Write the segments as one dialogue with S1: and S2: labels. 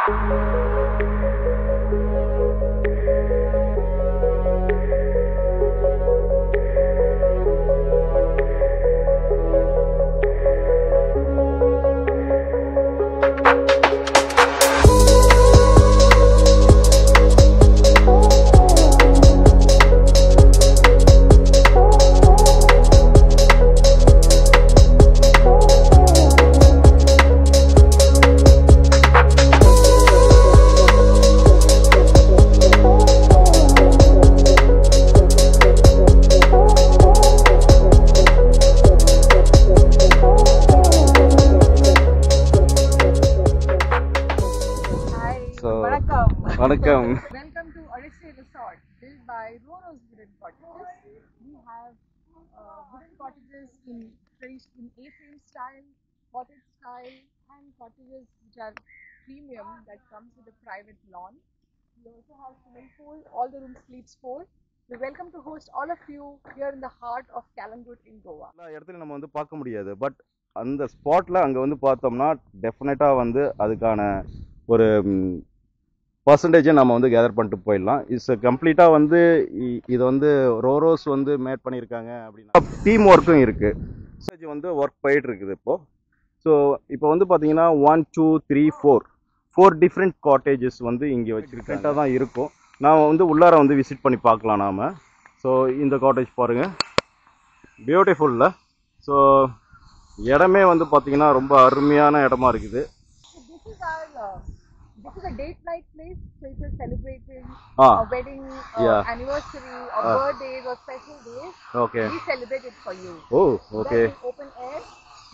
S1: Welcome
S2: to Odyssey Resort, built by Ronos Wooden Cottages. We have wooden cottages in A-frame style, cottage style, and cottages which are premium that comes with a private lawn. We also have swimming pool. All the rooms sleeps 4. We welcome to host all of you here in the heart of Calangute in Goa.
S1: எல்லா இடத்துலயும் நம்ம வந்து பார்க்க முடியாது, but அந்த ஸ்பாட்ல அங்க வந்து பார்த்தோம்னா டெஃபினட்டா வந்து அதுக்கான ஒரு பர்சன்டேஜை நம்ம வந்து கேதர் பண்ணிட்டு போயிடலாம். இட்ஸ் கம்ப்ளீட்டாக வந்து இது வந்து ரோரோஸ் வந்து மேட் பண்ணியிருக்காங்க அப்படின்னா டீம் ஒர்க்கும் இருக்குது. வந்து ஒர்க் போயிட்டு இருக்குது இப்போது. ஸோ இப்போ வந்து பார்த்தீங்கன்னா 1 2 3 4 டிஃப்ரெண்ட் காட்டேஜஸ் வந்து இங்கே வச்சுருக்கேன்ட்டாக தான் இருக்கும். நான் வந்து உள்ளார வந்து விசிட் பண்ணி பார்க்கலாம் நாம். ஸோ இந்த காட்டேஜ் பாருங்கள், பியூட்டிஃபுல்ல. ஸோ இடமே வந்து பார்த்தீங்கன்னா ரொம்ப அருமையான இடமா இருக்குது.
S2: This is a date night place, so if you're celebrating a wedding, anniversary, or birthdays or special days, we celebrate it for you.
S1: Oh, okay.
S2: Then in open air,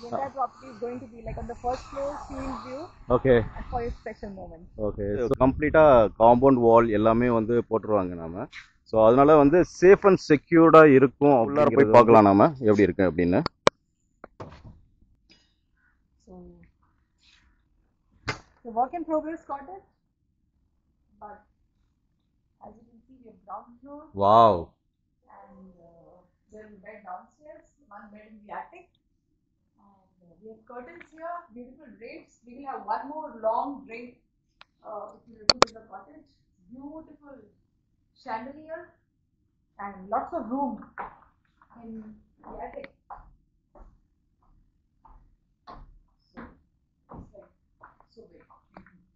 S2: the entire property is going to be like on the first floor, seeing view.
S1: Okay.
S2: And for your special moment.
S1: Okay. So complete compound wall எல்லாமே வந்து போட்டுருவாங்க நாம. So அதனால வந்து safe and செக்யூர்டா இருக்கும். உள்ளார போய் பார்க்கலாம் நாம எப்படி இருக்கு அப்படின்னு.
S2: The work in progress cottage, but as you can see, we have ground floor.
S1: Wow.
S2: And there is a bed downstairs, one bed in the attic, and we have curtains here, beautiful drapes. We will have one more long drape if you look in the cottage. Beautiful chandelier and lots of room in the attic.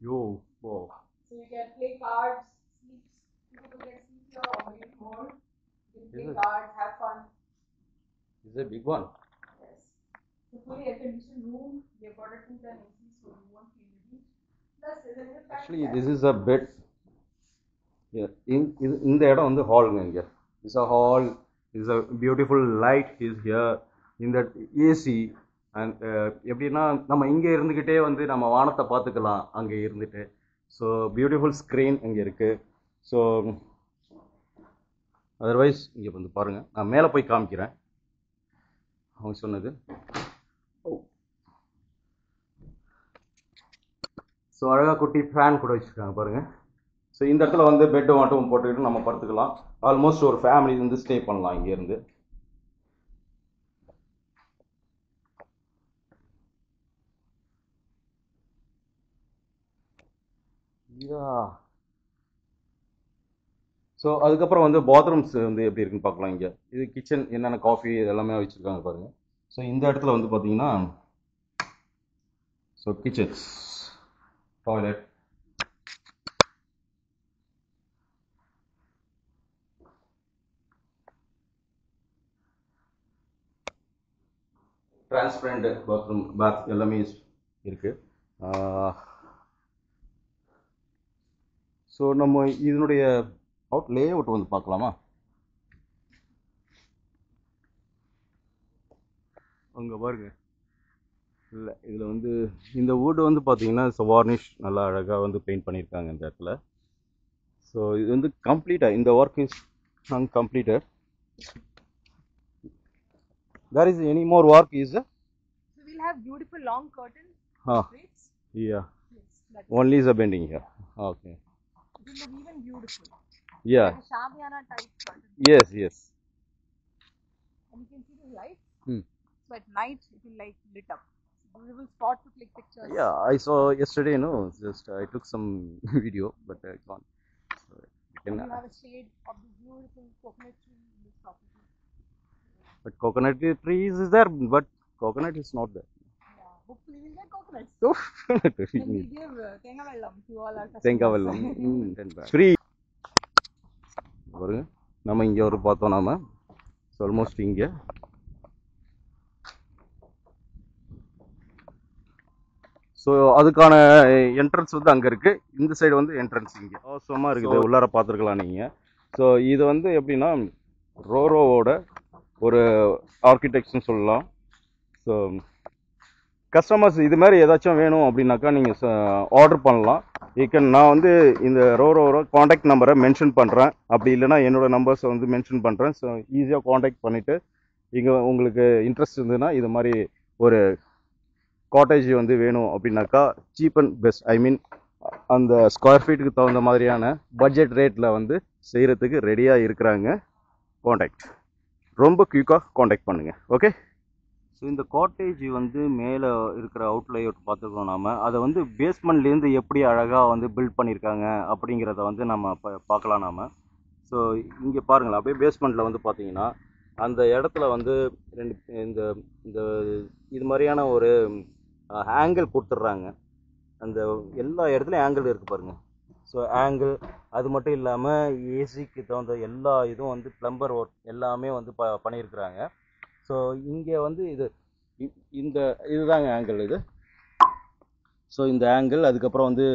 S1: Yo, wow.
S2: So you can play cards, sleep. People can sleep here or maybe more. You can play cards, have fun.
S1: This is a big one.
S2: Yes. It's a fully air-conditioned room. We have got a 210 AC, so you won't feel the heat. Plus, there's a little
S1: actually, this is a bed. Yeah. In the இடம் வந்து ஹால்ங்க இங்க. It's a hall. It's a beautiful light is here. In that AC. And எப்படின்னா நம்ம இங்கே இருந்துக்கிட்டே வந்து நம்ம வானத்தை பார்த்துக்கலாம் அங்கே இருந்துட்டு. ஸோ பியூட்டிஃபுல் ஸ்க்ரீன் இங்கே இருக்குது. ஸோ அதர்வைஸ் இங்கே வந்து பாருங்கள், நான் மேலே போய் காமிக்கிறேன் அவங்க சொன்னது. ஸோ அழகாக குட்டி ஃபேன் கூட வச்சுருக்காங்க பாருங்கள். ஸோ இந்த இடத்துல வந்து பெட்டு மட்டும் போட்டுக்கிட்டு நம்ம படுத்துக்கலாம். ஆல்மோஸ்ட் ஒரு ஃபேமிலி வந்து ஸ்டே பண்ணலாம் இங்கேருந்து. ஸோ அதுக்கப்புறம் வந்து பாத்ரூம்ஸ் வந்து எப்படி இருக்குன்னு பார்க்கலாம். இங்கே இது கிச்சன், என்னென்ன காஃபி இதெல்லாமே வச்சுருக்காங்க பாருங்கள். ஸோ இந்த இடத்துல வந்து பார்த்தீங்கன்னா so kitchens, toilet, transparent bathroom, bath எல்லாமே இருக்குது. ஸோ நம்ம இதனுடைய லே அவுட் வந்து பார்க்கலாமா? அங்கே பாருங்க. இல்லை இதில் வந்து இந்த வுட் வந்து பார்த்தீங்கன்னா வார்னிஷ் நல்லா அழகாக வந்து பெயிண்ட் பண்ணியிருக்காங்க இந்த இடத்துல. ஸோ இது வந்து கம்ப்ளீட்டாக இந்த work is completed. There is any more work is?
S2: So we'll have beautiful long curtains.
S1: Yeah. Yes, only is a bending here. Okay.
S2: It will look even beautiful.
S1: Yeah.
S2: Like a Shamiana type curtain.
S1: Yes. And
S2: you can see the light. So at night it will like lit up. beautiful spot to click pictures.
S1: Yeah, I saw yesterday, just I took some video, but gone. So,
S2: And you have a shade of the beautiful coconut tree in this property.
S1: but coconut trees is there, but coconut is not there.
S2: Yeah, hopefully we'll get coconuts.
S1: Coconut
S2: Then we give Tenga Vellam to all our customers.
S1: தேங்காய் வெல்லம் free பாருங்க. நம்ம இங்கே ஒரு பார்த்தோம் நாம almost இங்கே. So அதுக்கான என்ட்ரன்ஸ் வந்து அங்கே இருக்கு. இந்த சைடு வந்து என்ட்ரன்ஸ் இங்கே அவசரமாக இருக்குது. உள்ளார பார்த்துருக்கலாம் நீங்கள். ஸோ இது வந்து எப்படின்னா ரோரோவோட ஒரு ஆர்கிடெக்ட்னு சொல்லலாம். ஸோ கஸ்டமர்ஸ் இது மாதிரி ஏதாச்சும் வேணும் அப்படின்னாக்கா நீங்கள் ஆர்டர் பண்ணலாம். நான் வந்து இந்த ரோரோட காண்டாக்ட் நம்பரை மென்ஷன் பண்ணுறேன். அப்படி இல்லைனா என்னோடய நம்பர்ஸை வந்து மென்ஷன் பண்ணுறேன். ஸோ ஈஸியாக காண்டாக்ட் பண்ணிவிட்டு இங்கே உங்களுக்கு இன்ட்ரெஸ்ட் இருந்ததுன்னா இது மாதிரி ஒரு காட்டேஜ் வந்து வேணும் அப்படின்னாக்கா சீப் அண்ட் பெஸ்ட், ஐ மீன் அந்த ஸ்கொயர் ஃபீட்டுக்கு தகுந்த மாதிரியான பட்ஜெட் ரேட்டில் வந்து செய்கிறதுக்கு ரெடியாக இருக்கிறாங்க. காண்டாக்ட் ரொம்ப குயிக்காக காண்டாக்ட் பண்ணுங்கள். ஓகே. ஸோ இந்த காட்டேஜ் வந்து மேலே இருக்கிற அவுட்லேஅவுட் பார்த்துருக்கோம் நாம். அதை வந்து பேஸ்மெண்ட்லேருந்து எப்படி அழகாக வந்து பில்ட் பண்ணியிருக்காங்க அப்படிங்கிறத வந்து நம்ம பார்க்கலாம் நாம். ஸோ இங்கே பாருங்களேன், அப்படியே பேஸ்மெண்ட்டில் வந்து பார்த்தீங்கன்னா அந்த இடத்துல வந்து இந்த இந்த இது மாதிரியான ஒரு ஆங்கிள் கொடுத்துட்றாங்க. அந்த எல்லா இடத்துலையும் ஆங்கிள் இருக்குது பாருங்கள். ஸோ ஆங்கிள் அது மட்டும் இல்லாமல் ஏசிக்கு தகுந்த எல்லா இதுவும் வந்து ப்ளம்பர் ஒர்க் எல்லாமே வந்து பண்ணியிருக்கிறாங்க. ஸோ இங்கே வந்து இதுதாங்க ஆங்கிள் இது. ஸோ இந்த ஆங்கிள் அதுக்கப்புறம் வந்து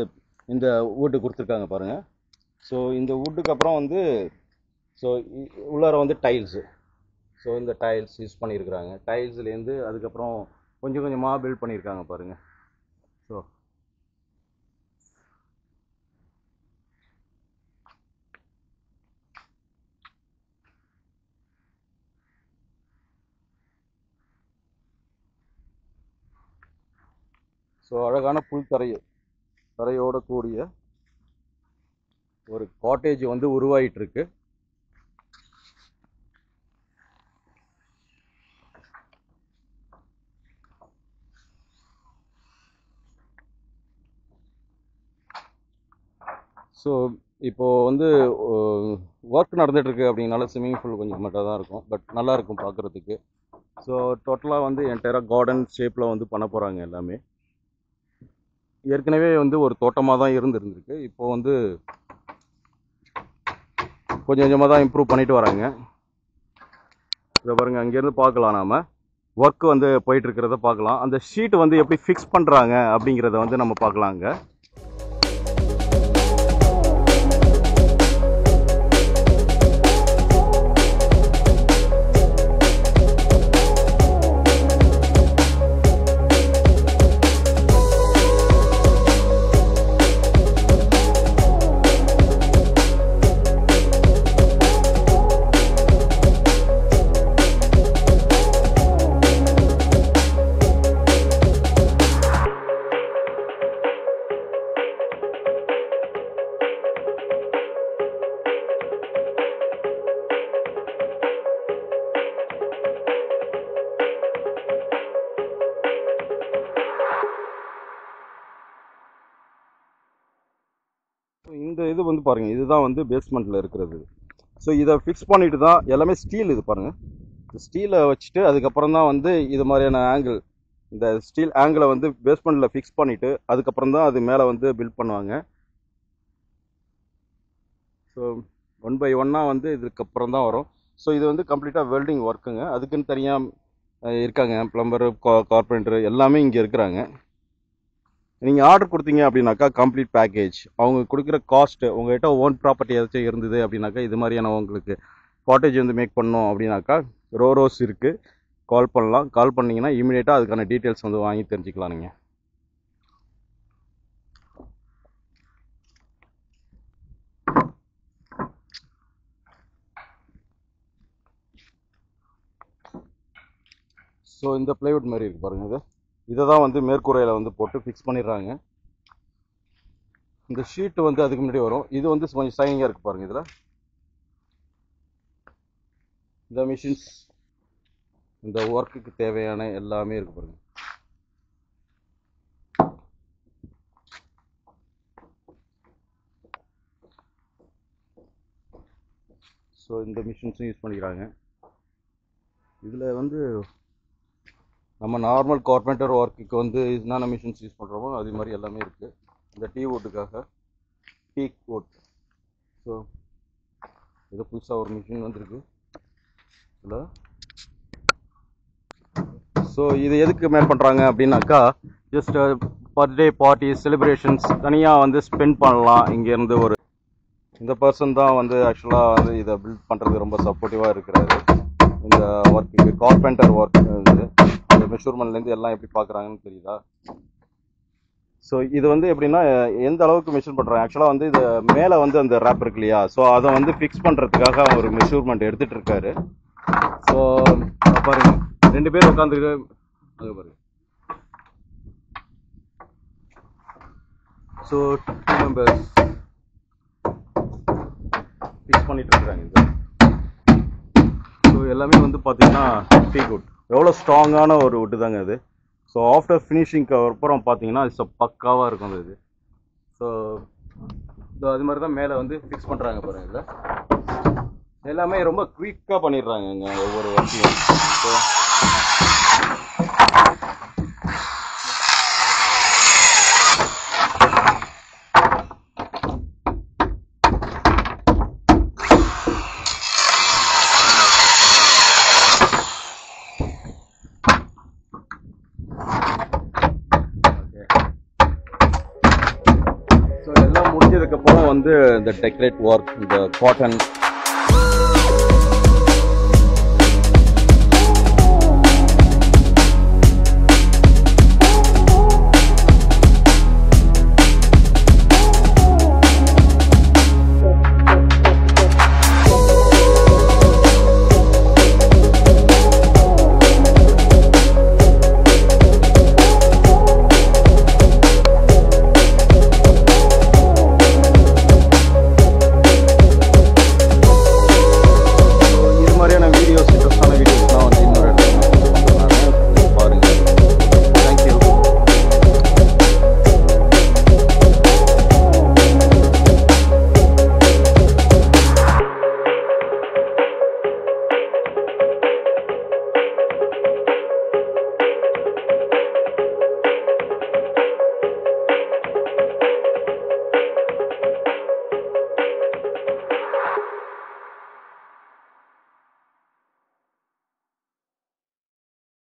S1: இந்த வுட்டு கொடுத்துருக்காங்க பாருங்கள். ஸோ இந்த வுட்டுக்கு அப்புறம் வந்து ஸோ உள்ளார வந்து டைல்ஸு. ஸோ இந்த டைல்ஸ் யூஸ் பண்ணியிருக்கிறாங்க. டைல்ஸ்லேருந்து அதுக்கப்புறம் கொஞ்சம் கொஞ்சமாக பில்ட் பண்ணியிருக்காங்க பாருங்கள். ஸோ அழகான புல் தரையோட கூடிய ஒரு காட்டேஜ் வந்து உருவாயிட்டு இருக்கு. ஸோ இப்போது வந்து ஒர்க் நடந்துகிட்ருக்கு அப்படின்னால ஸ்விம்மிங் பூல் கொஞ்சம் மட்டும் தான் இருக்கும், பட் நல்லாயிருக்கும் பார்க்குறதுக்கு. ஸோ டோட்டலாக வந்து என்டையராக கார்டன் ஷேப்பில் வந்து பண்ண போகிறாங்க எல்லாமே. ஏற்கனவே வந்து ஒரு தோட்டமாக தான் இருந்திருக்கு. இப்போ வந்து கொஞ்சம் கொஞ்சமாக தான் இம்ப்ரூவ் பண்ணிட்டு வராங்க. இதை பாருங்கள், அங்கேருந்து பார்க்கலாம். நாம் ஒர்க் வந்து போயிட்டுருக்கிறத பார்க்கலாம். அந்த ஷீட் வந்து எப்படி ஃபிக்ஸ் பண்ணுறாங்க அப்படிங்கிறத வந்து நம்ம பார்க்கலாங்க. இந்த இது வந்து பாருங்கள், இதுதான் வந்து பேஸ்மெண்ட்டில் இருக்கிறது. ஸோ இதை ஃபிக்ஸ் பண்ணிட்டு தான் எல்லாமே ஸ்டீல். இது பாருங்கள், ஸ்டீலை வச்சுட்டு அதுக்கப்புறம் தான் வந்து இது மாதிரியான ஆங்கிள், இந்த ஸ்டீல் ஆங்கிளை வந்து பேஸ்மெண்ட்டில் ஃபிக்ஸ் பண்ணிவிட்டு அதுக்கப்புறம் தான் அது மேலே வந்து பில்ட் பண்ணுவாங்க. ஸோ 1 by 1 வந்து இதுக்கப்புறம் தான் வரும். ஸோ இது வந்து கம்ப்ளீட்டாக வெல்டிங் ஒர்க்குங்க. அதுக்குன்னு தனியாக இருக்காங்க ப்ளம்பரு, கார்பெண்டரு எல்லாமே இங்கே இருக்கிறாங்க. நீங்கள் ஆர்டர் கொடுத்தீங்க அப்படின்னாக்கா கம்ப்ளீட் பேக்கேஜ் அவங்க கொடுக்குற காஸ்ட்டு, உங்கள்கிட்ட ஓன் ப்ராப்பர்ட்டி ஏதாச்சும் இருந்தது அப்படின்னாக்கா இது மாதிரியான உங்களுக்கு காட்டேஜ் வந்து மேக் பண்ணோம் அப்படின்னாக்கா ரோரோஸ் இருக்குது, கால் பண்ணலாம். கால் பண்ணிங்கன்னா இமீடியட்டாக அதுக்கான டீட்டெயில்ஸ் வந்து வாங்கி தெரிஞ்சுக்கலாம் நீங்கள். ஸோ இந்த பிளைவுட் மாதிரி இருக்குது பாருங்கள். இதை தான் வந்து மேற்கூரையில் வந்து போட்டு ஃபிக்ஸ் பண்ணிடுறாங்க. இந்த ஷீட்டு வந்து அதுக்கு முன்னாடி வரும். இது வந்து கொஞ்சம் ஷைனிங்காக இருக்குது பாருங்கள். இதில் இந்த மிஷின்ஸ், இந்த ஒர்க்குக்கு தேவையான எல்லாமே இருக்குது பாருங்கள். ஸோ இந்த மிஷின்ஸும் யூஸ் பண்ணிக்கிறாங்க. இதில் வந்து நம்ம நார்மல் கார்பெண்டர் ஒர்க்குக்கு வந்து என்னென்ன மிஷின்ஸ் யூஸ் பண்ணுறோமோ அது மாதிரி எல்லாமே இருக்குது. இந்த டீ வுட்டுக்காக டீக் வுட். ஸோ இது புதுசாக ஒரு மிஷின் வந்துருக்கு இதில். ஸோ இது எதுக்கு மேல் பண்ணுறாங்க அப்படின்னாக்கா, ஜஸ்ட் பர்த்டே பார்ட்டி செலிப்ரேஷன்ஸ் தனியாக வந்து ஸ்பெண்ட் பண்ணலாம். இங்கேருந்து ஒரு இந்த பர்சன் தான் வந்து ஆக்சுவலாக வந்து இதை பில்ட் பண்ணுறது ரொம்ப சப்போர்ட்டிவாக இருக்கிறாரு இந்த ஒர்க்குக்கு. கார்பெண்டர் ஒர்க் வந்து அந்த மெஷர்மெண்ட்லேருந்து எல்லாம் எப்படி பார்க்குறாங்கன்னு தெரியுதா? ஸோ இது வந்து எப்படின்னா எந்த அளவுக்கு மெஷர் பண்ணுறாங்க ஆக்சுவலாக வந்து இது மேலே வந்து அந்த ரேப் இருக்கு இல்லையா, ஸோ அதை வந்து ஃபிக்ஸ் பண்ணுறதுக்காக ஒரு மெஷர்மெண்ட் எடுத்துகிட்டு இருக்காரு. ஸோ பாருங்க 2 பேர் உட்காந்துருக்கு அங்கே பாருங்க. ஸோ 2 மெம்பர்ஸ் ஃபிக்ஸ் பண்ணிட்டு இருக்காங்க இது. ஸோ எல்லாமே வந்து பார்த்தீங்கன்னா டீ வுட், எவ்வளோ ஸ்ட்ராங்கான ஒரு வுட்டு தாங்க அது. ஸோ ஆஃப்டர் ஃபினிஷிங்க்கு அப்புறம் பார்த்தீங்கன்னா இது பக்காவாக இருக்கும் இது. ஸோ அது மாதிரி தான் மேலே வந்து ஃபிக்ஸ் பண்ணுறாங்க பாருங்க. இதில் எல்லாமே ரொம்ப குயிக்காக பண்ணிடுறாங்க இங்கே ஒவ்வொரு ஒர்க்கையும். ஸோ எல்லாம் முடிஞ்சதுக்கப்புறம் வந்து இந்த டெக்கரேட் ஒர்க், இந்த காட்டன்